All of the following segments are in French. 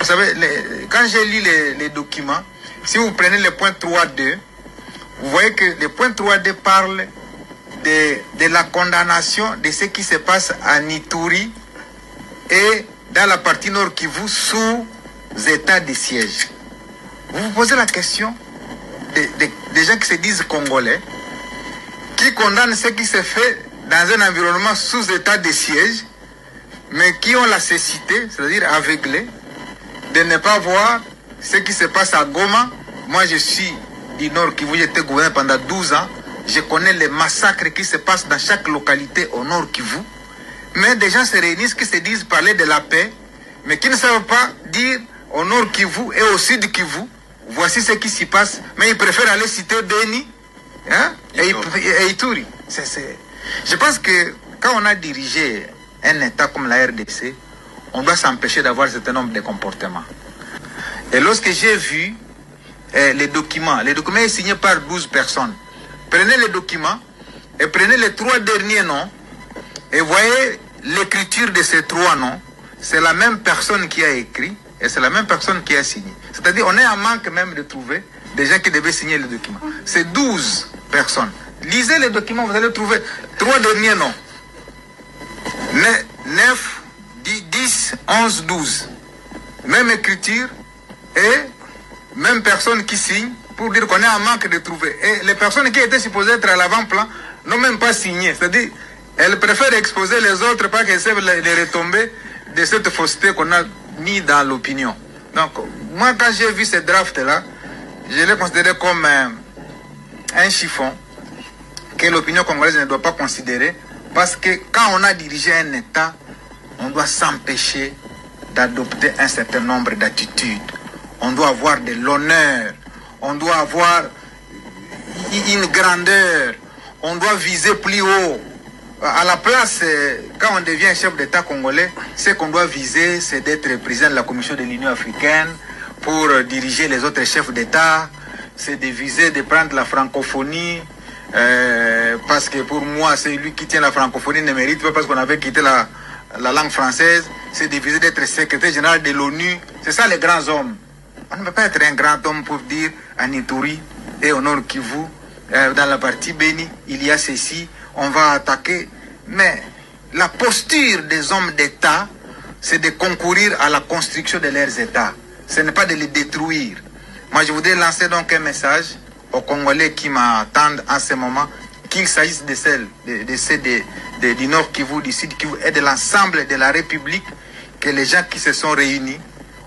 Vous savez, quand j'ai lu les documents, si vous prenez le point 3.2, vous voyez que le point 3.2 parle de la condamnation de ce qui se passe à Ituri et dans la partie Nord Kivu sous état de siège. Vous vous posez la question des gens qui se disent congolais, qui condamnent ce qui se fait dans un environnement sous état de siège, mais qui ont la cécité, c'est-à-dire aveuglés, de ne pas voir ce qui se passe à Goma. Moi, je suis du Nord Kivu, j'étais gouverneur pendant 12 ans. Je connais les massacres qui se passent dans chaque localité au Nord Kivu. Mais des gens se réunissent qui se disent parler de la paix, mais qui ne savent pas dire au Nord Kivu et au Sud Kivu, voici ce qui s'y passe. Mais ils préfèrent aller citer Beni, hein, et Ituri. Je pense que quand on a dirigé un État comme la RDC, on doit s'empêcher d'avoir un certain nombre de comportements. Et lorsque j'ai vu les documents est signé par 12 personnes. Prenez les documents et prenez les 3 derniers noms et voyez l'écriture de ces 3 noms. C'est la même personne qui a écrit et c'est la même personne qui a signé. C'est-à-dire on est en manque même de trouver des gens qui devaient signer les documents. C'est 12 personnes. Lisez les documents, vous allez trouver 3 derniers noms. 9, 10, 11, 12. Même écriture et même personne qui signe pour dire qu'on est en manque de trouver. Et les personnes qui étaient supposées être à l'avant-plan n'ont même pas signé. C'est-à-dire, elles préfèrent exposer les autres pas qu'elles savent les retombées de cette fausseté qu'on a mis dans l'opinion. Donc, moi, quand j'ai vu ce draft-là, je l'ai considéré comme un chiffon que l'opinion congolaise ne doit pas considérer, parce que quand on a dirigé un État, on doit s'empêcher d'adopter un certain nombre d'attitudes. On doit avoir de l'honneur, on doit avoir une grandeur, on doit viser plus haut. À la place, quand on devient chef d'État congolais, ce qu'on doit viser, c'est d'être président de la Commission de l'Union africaine pour diriger les autres chefs d'État. C'est de viser de prendre la francophonie, parce que pour moi, celui qui tient la francophonie ne mérite pas parce qu'on avait quitté la langue française. C'est de viser d'être secrétaire général de l'ONU. C'est ça les grands hommes. On ne peut pas être un grand homme pour dire à Ituri et au Nord Kivu, dans la partie Beni, il y a ceci, on va attaquer. Mais la posture des hommes d'État, c'est de concourir à la construction de leurs États. Ce n'est pas de les détruire. Moi, je voudrais lancer donc un message aux Congolais qui m'attendent en ce moment, qu'il s'agisse de ceux du Nord Kivu, du Sud Kivu et de l'ensemble de la République, que les gens qui se sont réunis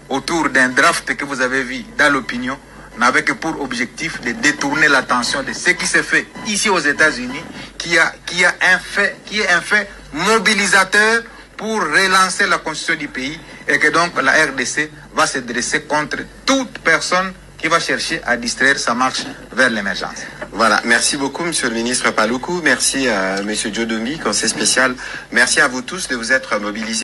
autour d'un draft que vous avez vu dans l'opinion n'avaient que pour objectif de détourner l'attention de ce qui se fait ici aux États-Unis, qui est un fait mobilisateur pour relancer la constitution du pays, et que donc la RDC va se dresser contre toute personne qui va chercher à distraire sa marche vers l'émergence. Voilà, merci beaucoup Monsieur le ministre Paluku, merci à Monsieur Diodomi, conseiller spécial, merci à vous tous de vous être mobilisés.